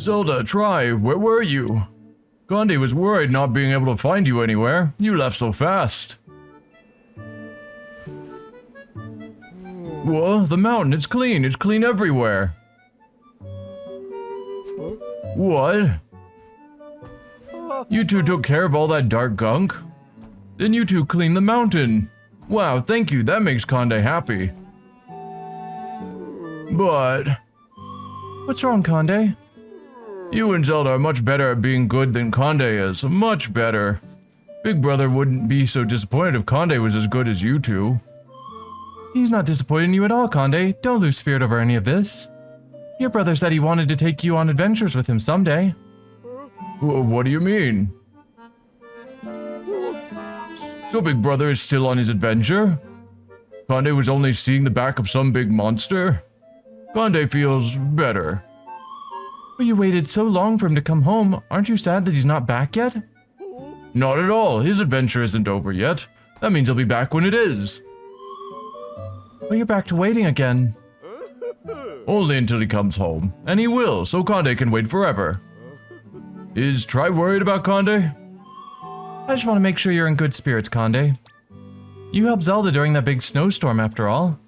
Zelda, try. Where were you? Gandhi was worried not being able to find you anywhere. You left so fast. Whoa, the mountain, it's clean. It's clean everywhere. What? You two took care of all that dark gunk? Then you two cleaned the mountain. Wow, thank you. That makes Conde happy. But... What's wrong, Conde? You and Zelda are much better at being good than Conde is. Much better. Big Brother wouldn't be so disappointed if Conde was as good as you two. He's not disappointed in you at all, Conde. Don't lose spirit over any of this. Your brother said he wanted to take you on adventures with him someday. What do you mean? So Big Brother is still on his adventure? Conde was only seeing the back of some big monster? Conde feels better. But you waited so long for him to come home. Aren't you sad that he's not back yet? Not at all. His adventure isn't over yet. That means he'll be back when it is. Well, you're back to waiting again. Only until he comes home. And he will, so Conde can wait forever. Is Tri worried about Conde? I just want to make sure you're in good spirits, Conde. You helped Zelda during that big snowstorm, after all.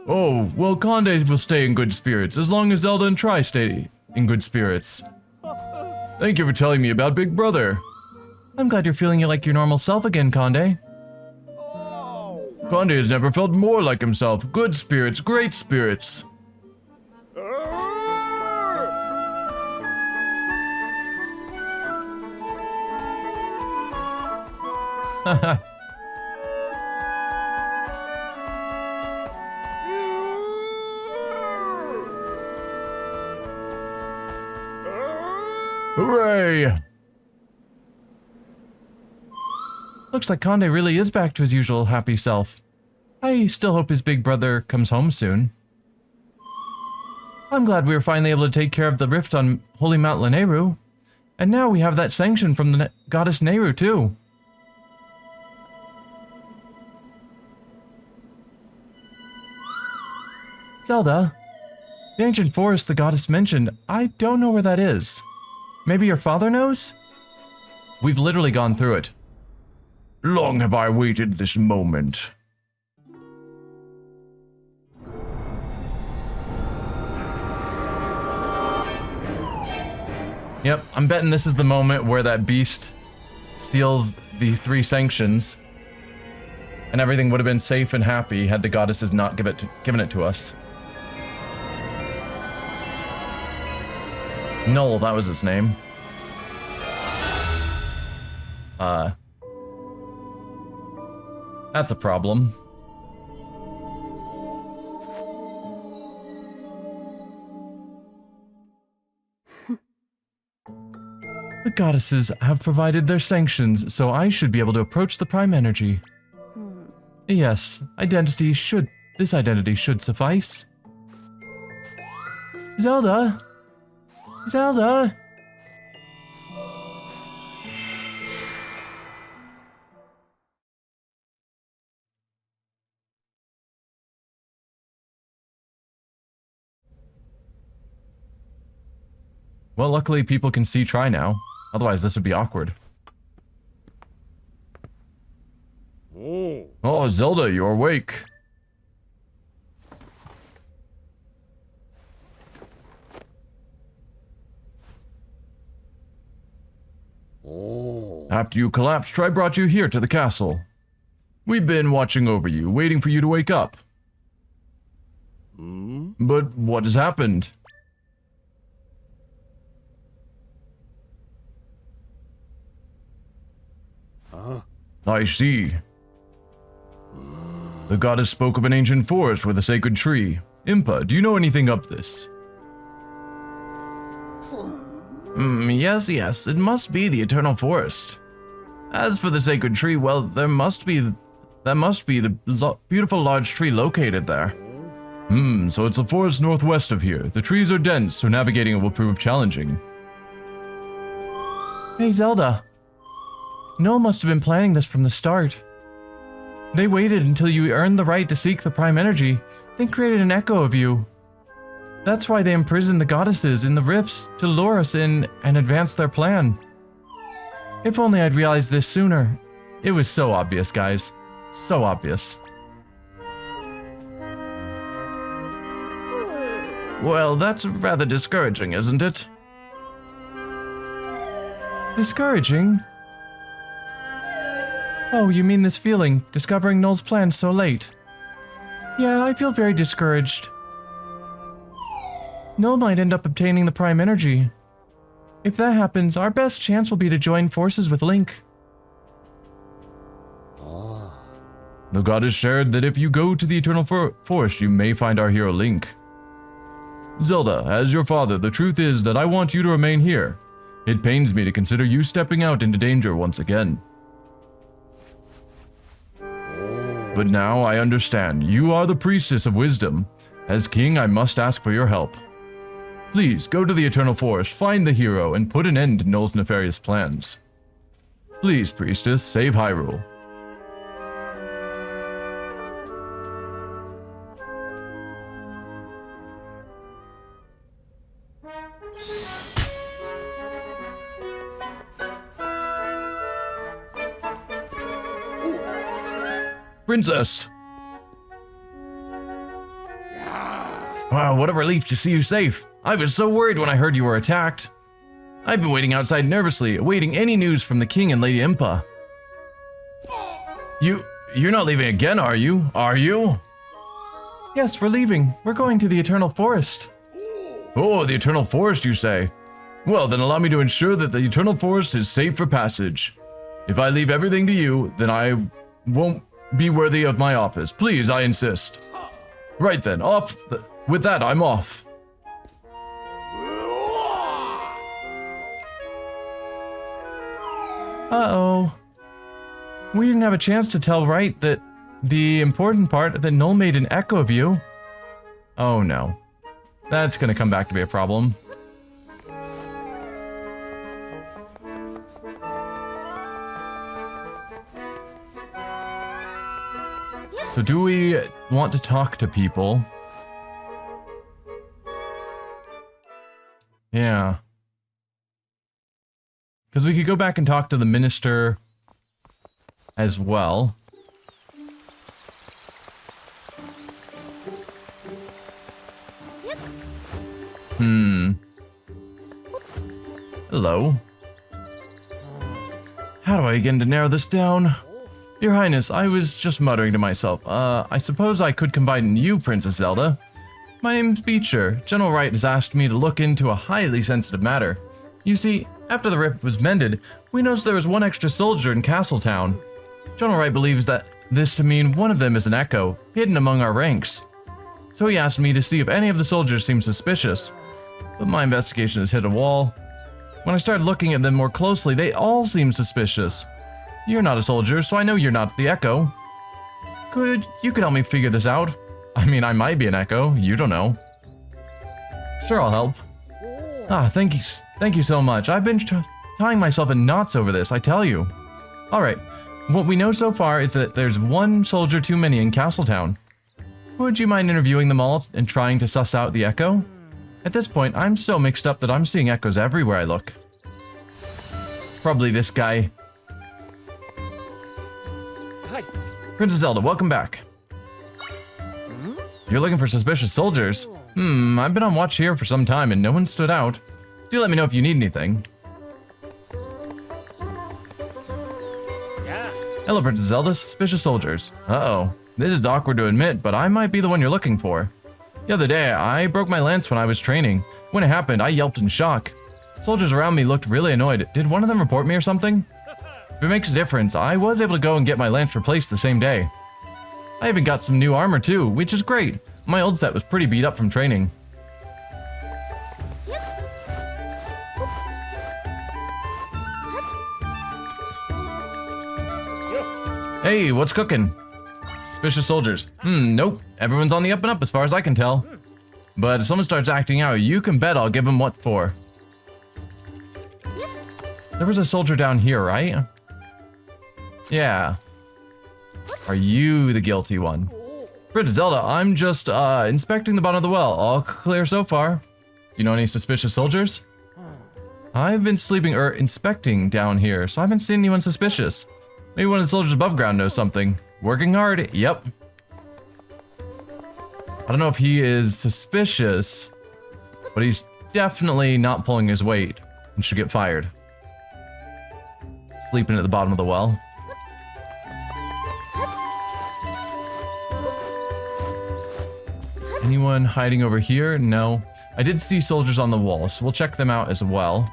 Oh, well, Conde will stay in good spirits as long as Zelda and Tri stay in good spirits. Thank you for telling me about Big Brother. I'm glad you're feeling like your normal self again, Conde. Conde has never felt more like himself. Good spirits, great spirits. Haha. Hooray! Looks like Conde really is back to his usual happy self. I still hope his big brother comes home soon. I'm glad we were finally able to take care of the rift on Holy Mount Lanayru. And now we have that sanction from the goddess Nehru too. Zelda, the ancient forest the goddess mentioned, I don't know where that is. Maybe your father knows? We've literally gone through it. Long have I waited this moment. Yep, I'm betting this is the moment where that beast steals the 3 sanctions, and everything would have been safe and happy had the goddesses not given it to us. Noel, that was his name. That's a problem. The goddesses have provided their sanctions, so I should be able to approach the prime energy. Yes, this identity should suffice. Zelda? Zelda? Well, luckily people can see Tri now. Otherwise, this would be awkward. Oh, Zelda, you're awake. After you collapsed, Tri brought you here to the castle. We've been watching over you, waiting for you to wake up. But what has happened? I see. The goddess spoke of an ancient forest with a sacred tree. Impa, do you know anything of this? Yes, it must be the eternal forest. As for the sacred tree, well, that must be the beautiful large tree located there. So it's the forest northwest of here. The trees are dense, so navigating it will prove challenging. Hey, Zelda. Noel must have been planning this from the start. They waited until you earned the right to seek the prime energy, then created an echo of you. That's why they imprisoned the goddesses in the rifts, to lure us in and advance their plan. If only I'd realized this sooner. It was so obvious, guys. So obvious. Well, that's rather discouraging, isn't it? Discouraging? Oh, you mean this feeling, discovering Noel's plan so late? Yeah, I feel very discouraged. Noel might end up obtaining the Prime Energy. If that happens, our best chance will be to join forces with Link. The goddess shared that if you go to the Eternal Forest, you may find our hero Link. Zelda, as your father, the truth is that I want you to remain here. It pains me to consider you stepping out into danger once again. But now I understand. You are the priestess of wisdom. As king, I must ask for your help. Please, go to the Eternal Forest, find the hero, and put an end to Noel's nefarious plans. Please, priestess, save Hyrule. Princess! Wow, what a relief to see you safe. I was so worried when I heard you were attacked. I've been waiting outside nervously, awaiting any news from the king and Lady Impa. You're not leaving again, are you? Are you? Yes, we're leaving. We're going to the Eternal Forest. Oh, the Eternal Forest, you say? Well, then allow me to ensure that the Eternal Forest is safe for passage. If I leave everything to you, then I won't be worthy of my office. Please, I insist. Right then, off. With that, I'm off. Uh-oh. We didn't have a chance to tell Wright that the important part that Noel made an echo of you. Oh no. That's gonna come back to be a problem. So do we want to talk to people? Yeah. Because we could go back and talk to the minister as well. Hello. How do I begin to narrow this down? Your Highness, I was just muttering to myself. I suppose I could confide in you, Princess Zelda. My name's Beecher. General Wright has asked me to look into a highly sensitive matter. You see, after the rift was mended, we noticed there was one extra soldier in Castletown. General Wright believes that this to mean one of them is an echo, hidden among our ranks. So he asked me to see if any of the soldiers seem suspicious. But my investigation has hit a wall. When I started looking at them more closely, they all seem suspicious. You're not a soldier, so I know you're not the echo. You could help me figure this out? I mean, I might be an echo, you don't know. Sure, I'll help. Thank you so much. I've been tying myself in knots over this, I tell you. Alright, what we know so far is that there's one soldier too many in Castletown. Would you mind interviewing them all and trying to suss out the echo? At this point, I'm so mixed up that I'm seeing echoes everywhere I look. Probably this guy. Hi. Princess Zelda, welcome back. You're looking for suspicious soldiers? I've been on watch here for some time and no one stood out. Do let me know if you need anything. Yeah. Hello, Princess Zelda. Suspicious soldiers. Uh-oh. This is awkward to admit, but I might be the one you're looking for. The other day, I broke my lance when I was training. When it happened, I yelped in shock. Soldiers around me looked really annoyed. Did one of them report me or something? If it makes a difference, I was able to go and get my lance replaced the same day. I even got some new armor too, which is great. My old set was pretty beat up from training. Hey, what's cooking? Suspicious soldiers. Nope. Everyone's on the up and up as far as I can tell. But if someone starts acting out, you can bet I'll give them what for. There was a soldier down here, right? Yeah. Are you the guilty one? Princess Zelda, I'm just inspecting the bottom of the well. All clear so far. Do you know any suspicious soldiers? I've been sleeping or inspecting down here, so I haven't seen anyone suspicious. Maybe one of the soldiers above ground knows something. Working hard, yep. I don't know if he is suspicious, but he's definitely not pulling his weight and should get fired. Sleeping at the bottom of the well. Anyone hiding over here? No. I did see soldiers on the wall, so we'll check them out as well.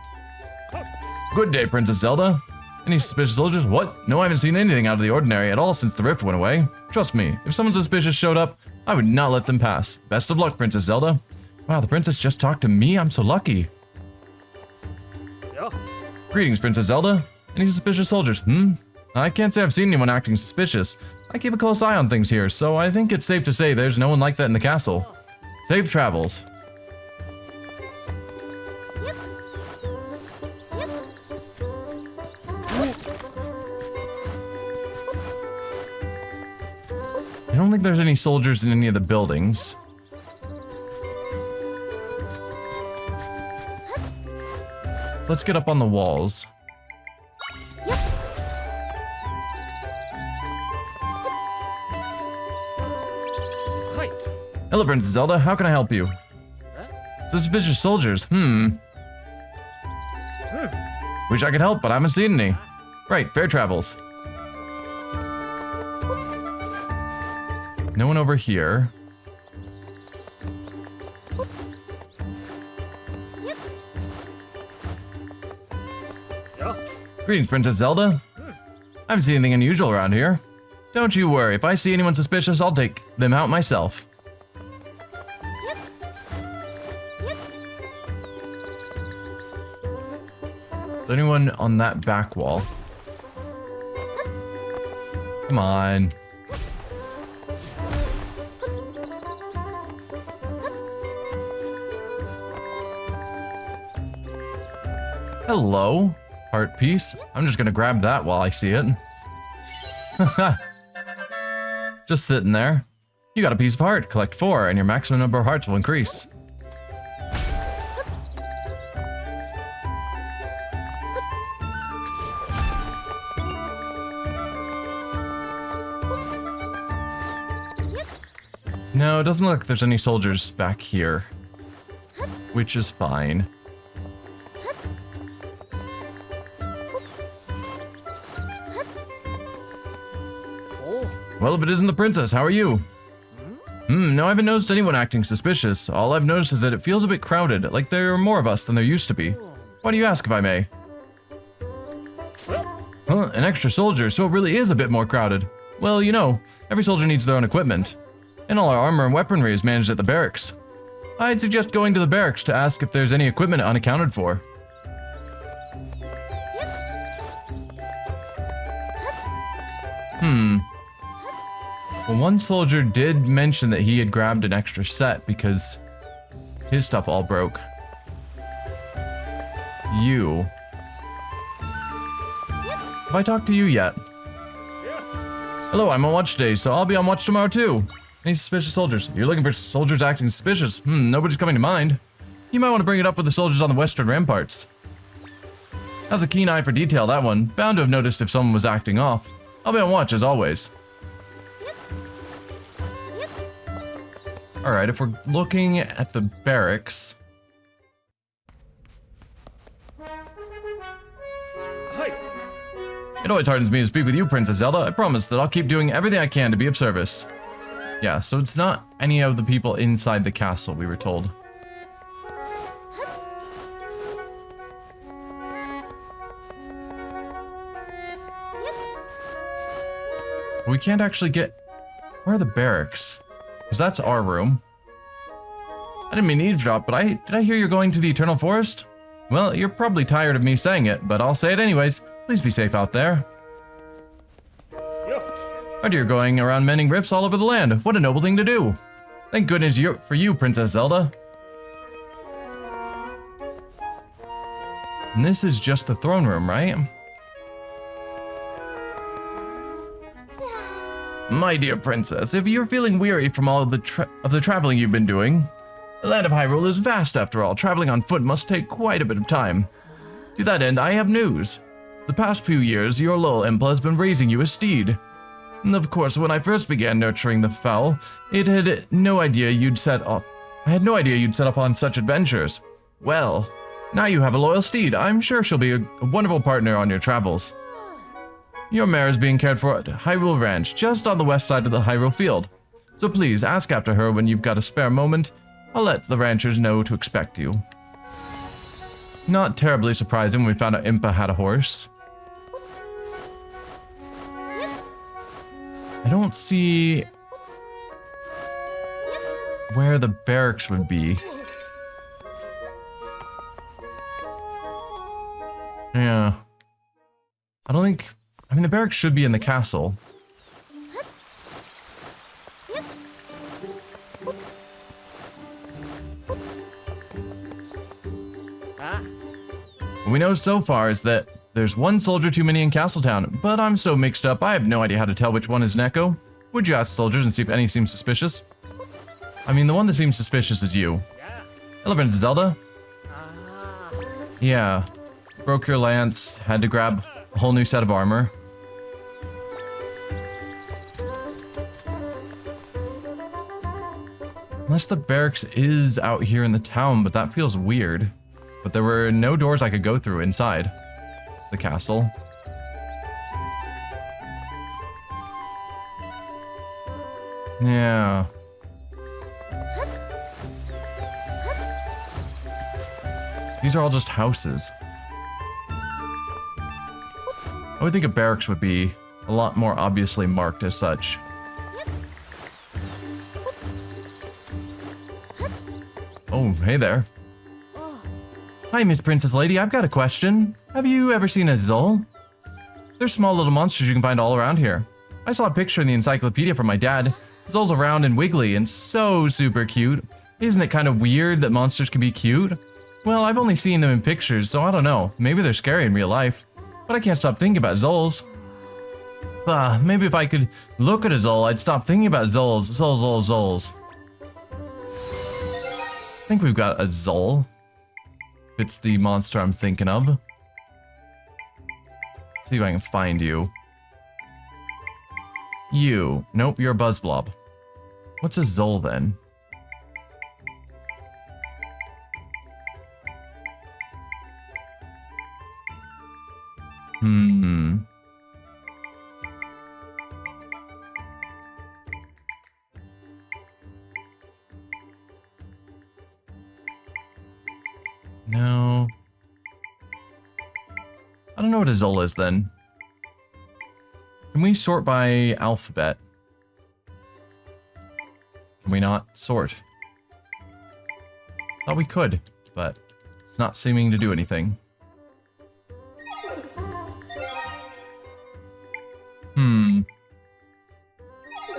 Good day, Princess Zelda. Any suspicious soldiers? What? No, I haven't seen anything out of the ordinary at all since the rift went away. Trust me, if someone suspicious showed up, I would not let them pass. Best of luck, Princess Zelda. Wow, the princess just talked to me? I'm so lucky. Yeah. Greetings, Princess Zelda. Any suspicious soldiers? I can't say I've seen anyone acting suspicious. I keep a close eye on things here, so I think it's safe to say there's no one like that in the castle. Safe travels. I don't think there's any soldiers in any of the buildings. Let's get up on the walls. Hello, Princess Zelda. How can I help you? Suspicious soldiers. Wish I could help, but I haven't seen any. Right, fair travels. No one over here. Greetings, Princess Zelda. I haven't seen anything unusual around here. Don't you worry. If I see anyone suspicious, I'll take them out myself. Is there anyone on that back wall? Come on. Hello, heart piece. I'm just gonna grab that while I see it. Just sitting there. You got a piece of heart. Collect 4, and your maximum number of hearts will increase. No, it doesn't look like there's any soldiers back here, which is fine. Well, if it isn't the princess, how are you? No, I haven't noticed anyone acting suspicious. All I've noticed is that it feels a bit crowded, like there are more of us than there used to be. Why do you ask, if I may? Huh, an extra soldier, so it really is a bit more crowded. Well, you know, every soldier needs their own equipment. And all our armor and weaponry is managed at the barracks. I'd suggest going to the barracks to ask if there's any equipment unaccounted for. Well, one soldier did mention that he had grabbed an extra set because his stuff all broke. You. Have I talked to you yet? Hello, I'm on watch today, so I'll be on watch tomorrow too. Any suspicious soldiers? You're looking for soldiers acting suspicious? Nobody's coming to mind. You might want to bring it up with the soldiers on the western ramparts. Has a keen eye for detail, that one. Bound to have noticed if someone was acting off. I'll be on watch as always. Alright, if we're looking at the barracks... It always hardens me to speak with you, Princess Zelda. I promise that I'll keep doing everything I can to be of service. Yeah, so it's not any of the people inside the castle, we were told. We can't actually get... Where are the barracks? Because that's our room. I didn't mean to eavesdrop, but did I hear you're going to the Eternal Forest? Well, you're probably tired of me saying it, but I'll say it anyways. Please be safe out there. I hear you're going around mending rifts all over the land. What a noble thing to do. Thank goodness for you, Princess Zelda. And this is just the throne room, right? My dear princess, if you're feeling weary from all of the traveling you've been doing, the land of Hyrule is vast after all. Traveling on foot must take quite a bit of time. To that end, I have news. The past few years, your little Impa has been raising you a steed. And of course, when I first began nurturing the fowl, I had no idea you'd set off on such adventures. Well, now you have a loyal steed. I'm sure she'll be a wonderful partner on your travels. Your mare is being cared for at Hyrule Ranch, just on the west side of the Hyrule Field. So please, ask after her when you've got a spare moment. I'll let the ranchers know to expect you. Not terribly surprising when we found out Impa had a horse. I don't see where the barracks would be. Yeah. I don't think... I mean, the barracks should be in the castle. What we know so far is that there's one soldier too many in Castletown, but I'm so mixed up, I have no idea how to tell which one is Neko. Would you ask soldiers and see if any seems suspicious? I mean, the one that seems suspicious is you. Hello, Princess Zelda. Yeah. Broke your lance, had to grab a whole new set of armor. Unless the barracks is out here in the town, but that feels weird. But there were no doors I could go through inside the castle. Yeah. These are all just houses. I would think a barracks would be a lot more obviously marked as such. Oh, hey there. Hi, Miss Princess Lady. I've got a question. Have you ever seen a Zol? They're small little monsters you can find all around here. I saw a picture in the encyclopedia from my dad. Zol's are round and wiggly and so super cute. Isn't it kind of weird that monsters can be cute? Well, I've only seen them in pictures, so I don't know. Maybe they're scary in real life. But I can't stop thinking about Zols. Maybe if I could look at a Zol, I'd stop thinking about Zols. Zols. I think we've got a Zol. It's the monster I'm thinking of. Let's see if I can find you. You. Nope, you're a Buzzblob. What's a Zol then? No. I don't know what a Zol is then. Can we sort by alphabet? Can we not sort? Thought we could, but it's not seeming to do anything.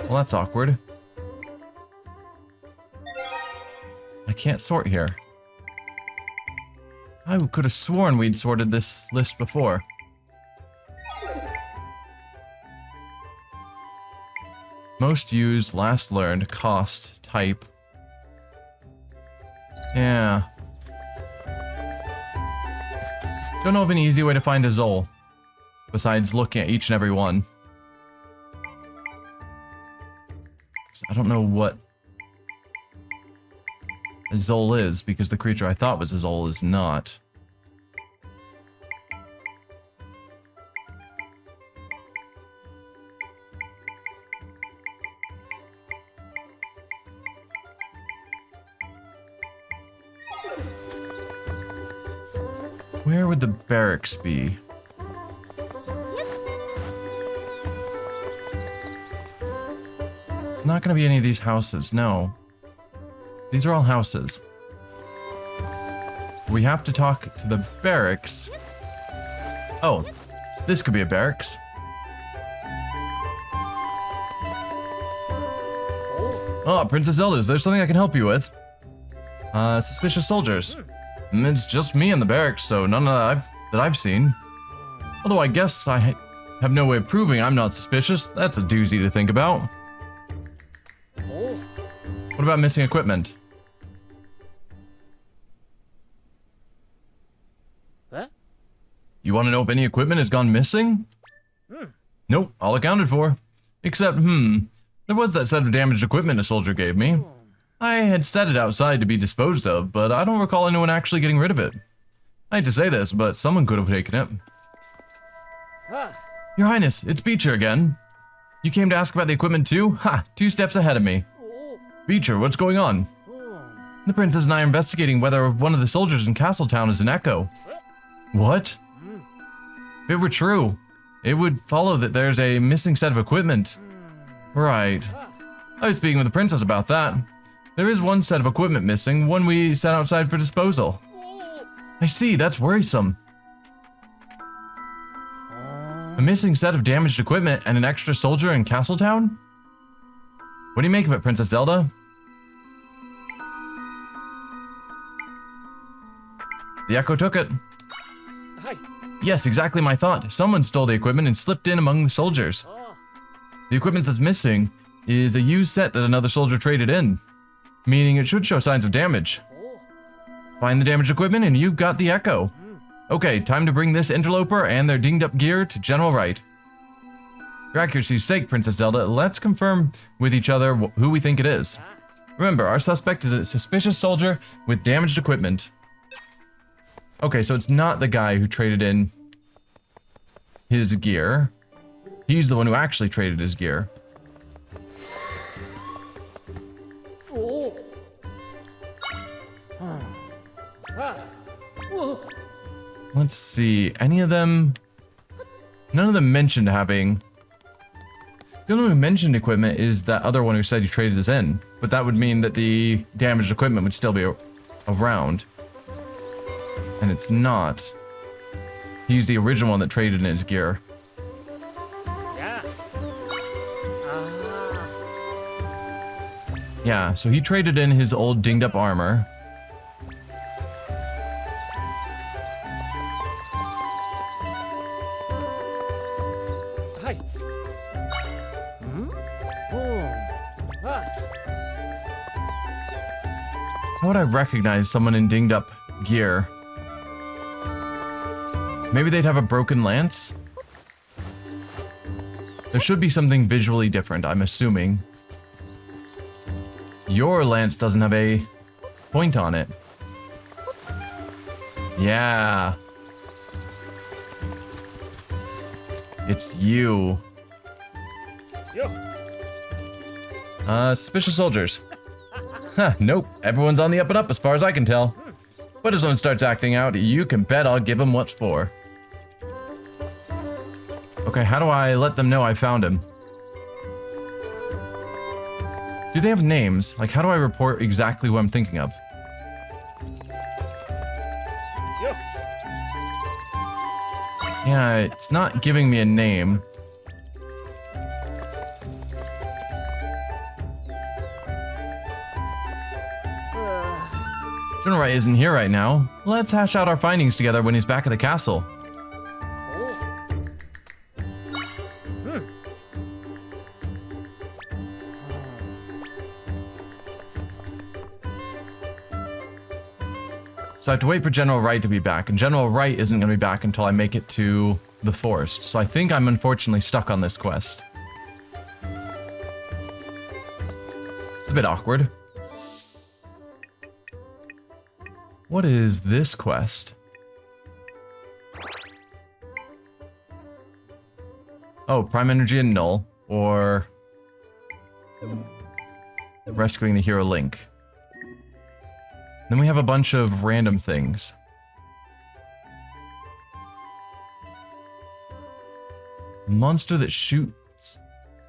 Well, that's awkward. I can't sort here. I could have sworn we'd sorted this list before. Most used, last learned, cost, type. Yeah. Don't know of any easy way to find a Zol, besides looking at each and every one. I don't know what a Zol is, because the creature I thought was a Zol is not. Where would the barracks be? It's not going to be any of these houses, no. These are all houses. We have to talk to the barracks. Oh, this could be a barracks. Oh, Princess Zelda, is there something I can help you with? Suspicious soldiers. It's just me in the barracks, so none of that I've seen. Although I guess I have no way of proving I'm not suspicious. That's a doozy to think about. Oh. What about missing equipment? Huh? You want to know if any equipment has gone missing? Nope, all accounted for. Except, there was that set of damaged equipment a soldier gave me. I had set it outside to be disposed of, but I don't recall anyone actually getting rid of it. I hate to say this, but someone could have taken it. Ah. Your Highness, it's Beecher again. You came to ask about the equipment too? Ha! 2 steps ahead of me. Oh. Beecher, what's going on? Oh. The princess and I are investigating whether one of the soldiers in Castletown is an echo. What? If it were true, it would follow that there's a missing set of equipment. Right. I was speaking with the princess about that. There is one set of equipment missing, one we set outside for disposal. I see, that's worrisome. A missing set of damaged equipment and an extra soldier in Castletown? What do you make of it, Princess Zelda? The Echo took it. Hi. Yes, exactly my thought. Someone stole the equipment and slipped in among the soldiers. Oh. The equipment that's missing is a used set that another soldier traded in, meaning it should show signs of damage. Oh. Find the damaged equipment and you've got the Echo. Okay, time to bring this interloper and their dinged up gear to General Wright. For accuracy's sake, Princess Zelda, let's confirm with each other who we think it is. Remember, our suspect is a suspicious soldier with damaged equipment. Okay, so it's not the guy who traded in his gear. He's the one who actually traded his gear. Oh. Ah. Oh. Let's see, any of them... None of them mentioned having... The only one who mentioned equipment is that other one who said he traded his in. But that would mean that the damaged equipment would still be around. And it's not. He's the original one that traded in his gear. Yeah. Ah. Yeah, so he traded in his old dinged up armor. Hi. Oh. Ah. How would I recognize someone in dinged up gear? Maybe they'd have a broken lance? There should be something visually different, I'm assuming. Your lance doesn't have a point on it. Yeah. It's you. Yo. Suspicious soldiers. Huh, nope. Everyone's on the up and up as far as I can tell. But if someone starts acting out, you can bet I'll give them what's for. Okay, how do I let them know I found him? Do they have names? Like, how do I report exactly who I'm thinking of? Yo. Yeah, it's not giving me a name. General Wright isn't here right now. Let's hash out our findings together when he's back at the castle. So I have to wait for General Wright to be back, and General Wright isn't going to be back until I make it to the forest. So I think I'm unfortunately stuck on this quest. It's a bit awkward. What is this quest? Oh, Prime Energy and Null, or rescuing the hero Link. Then we have a bunch of random things. Monster that shoots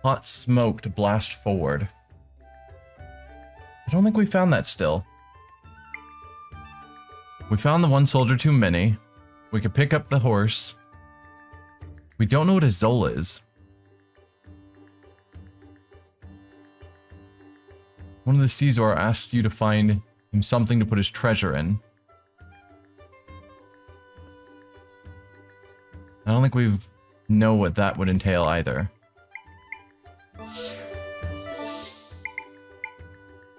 hot smoke to blast forward. I don't think we found that still. We found the one soldier too many. We could pick up the horse. We don't know what a Zola is. One of the Caesar asked you to find him something to put his treasure in. I don't think we've know what that would entail either.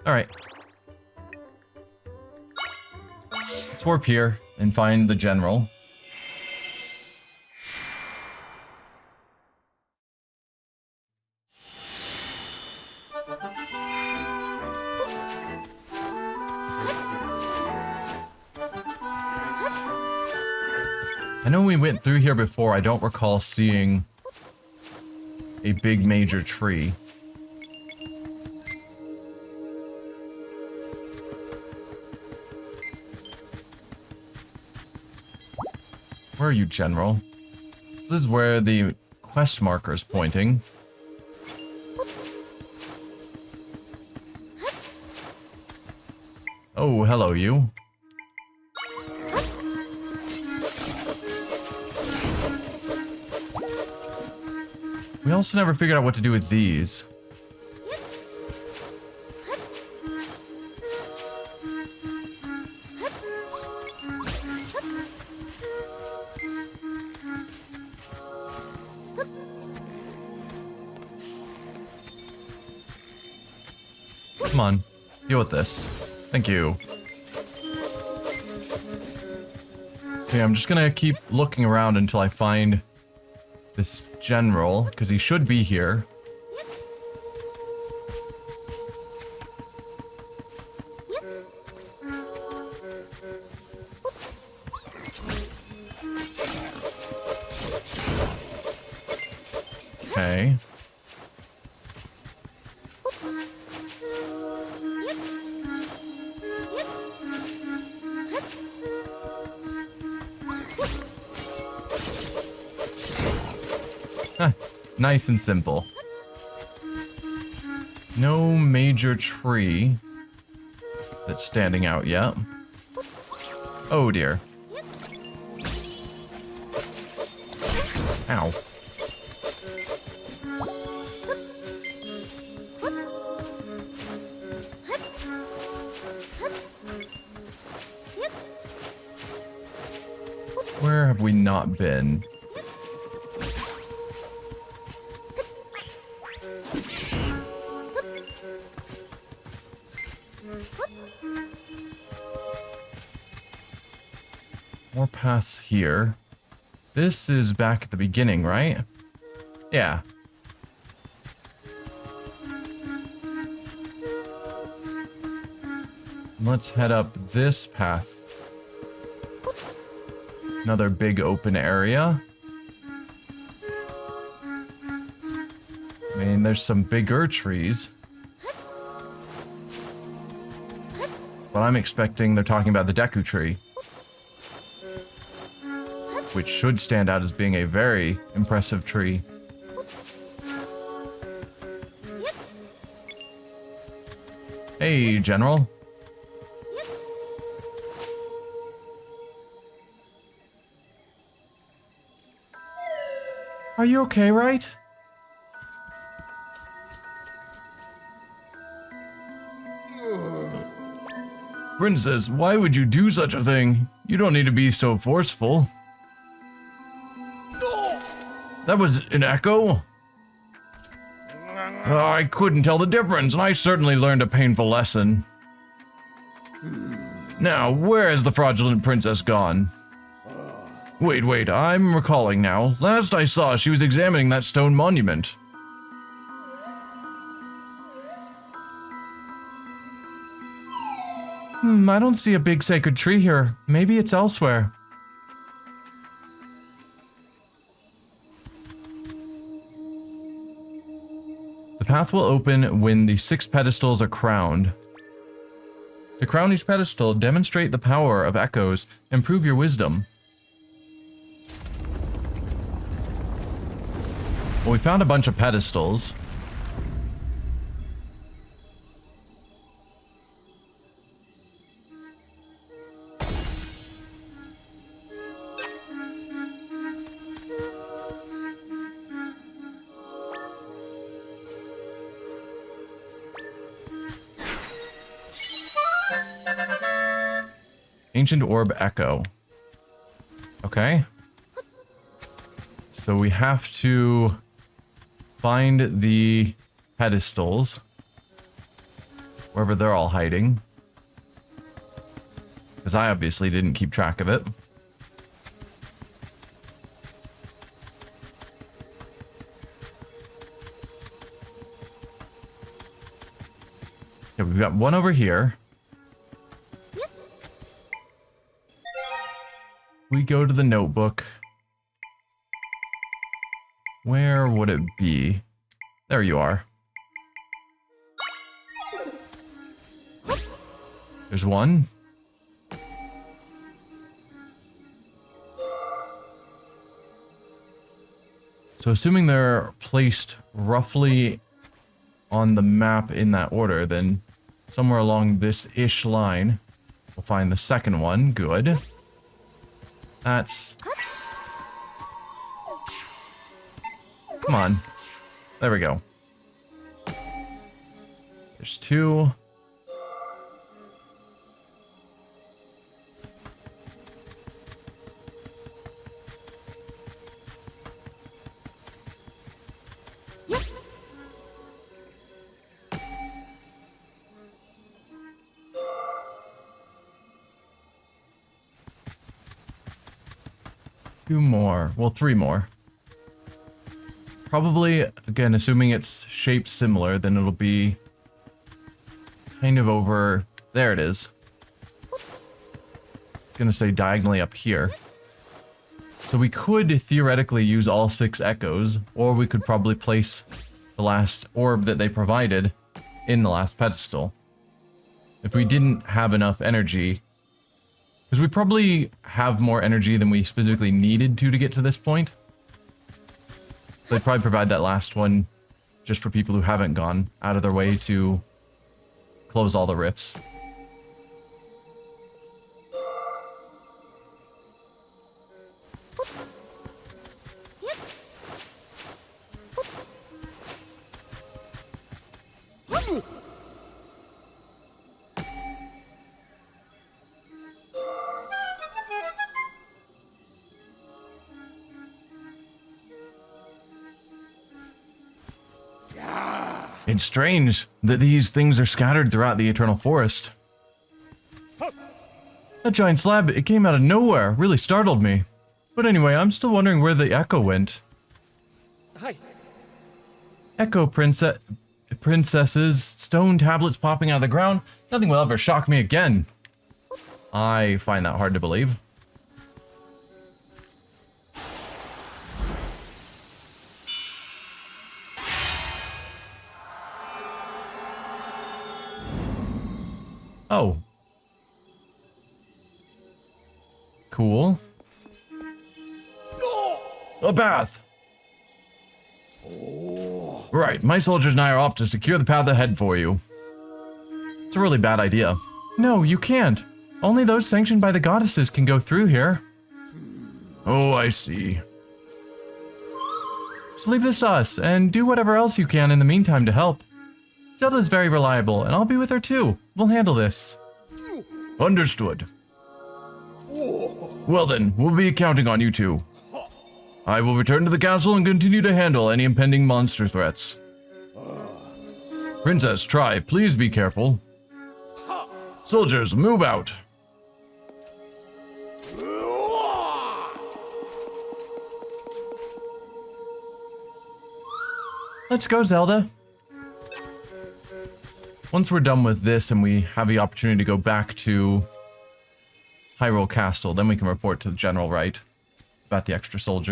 Alright. Let's warp here and find the general. I know we went through here before. I don't recall seeing a big major tree. Where are you, General? This is where the quest marker is pointing. Oh, hello, you. We also never figured out what to do with these. Come on, deal with this. Thank you. So yeah, I'm just gonna keep looking around until I find this general, because he should be here. Okay. Nice and simple. No major tree that's standing out yet. Oh dear. Ow. Where have we not been? More paths here. This is back at the beginning, right? Yeah. Let's head up this path. Another big open area. I mean, there's some bigger trees. But I'm expecting they're talking about the Deku tree, which should stand out as being a very impressive tree. Hey, General. Are you okay, right? Princess, why would you do such a thing? You don't need to be so forceful. That was an echo? I couldn't tell the difference, and I certainly learned a painful lesson. Now, where has the fraudulent princess gone? Wait, I'm recalling now. Last I saw, she was examining that stone monument. I don't see a big sacred tree here. Maybe it's elsewhere. The path will open when the 6 pedestals are crowned. To crown each pedestal, demonstrate the power of echoes and prove your wisdom. Well, we found a bunch of pedestals. Ancient Orb Echo. Okay. So we have to find the pedestals. Wherever they're all hiding. Because I obviously didn't keep track of it. Okay, we've got one over here. We go to the notebook. Where would it be? There you are. There's one. So assuming they're placed roughly on the map in that order, then somewhere along this ish line, we'll find the second one. Good. That's... Come on. There we go. There's two. Two more. Well, three more. Probably, again, assuming it's shaped similar, then it'll be kind of over... There it is. It's gonna say diagonally up here. So we could theoretically use all 6 echoes, or we could probably place the last orb that they provided in the last pedestal. If we didn't have enough energy... Because we probably have more energy than we specifically needed to get to this point. So they'd probably provide that last one just for people who haven't gone out of their way to close all the rifts. It's strange that these things are scattered throughout the Eternal Forest. That giant slab, it came out of nowhere, really startled me. But anyway, I'm still wondering where the echo went. Hi. Echo princesses, stone tablets popping out of the ground. Nothing will ever shock me again. I find that hard to believe. Oh. Cool. A bath. Right, my soldiers and I are off to secure the path ahead for you. It's a really bad idea. No, you can't. Only those sanctioned by the goddesses can go through here. Oh, I see. So leave this to us, and do whatever else you can in the meantime to help. Zelda's very reliable, and I'll be with her too. We'll handle this. Understood. Well then, we'll be counting on you two. I will return to the castle and continue to handle any impending monster threats. Princess, Tri, please be careful. Soldiers, move out. Let's go, Zelda. Once we're done with this and we have the opportunity to go back to Hyrule Castle, then we can report to the general, right? About the extra soldier.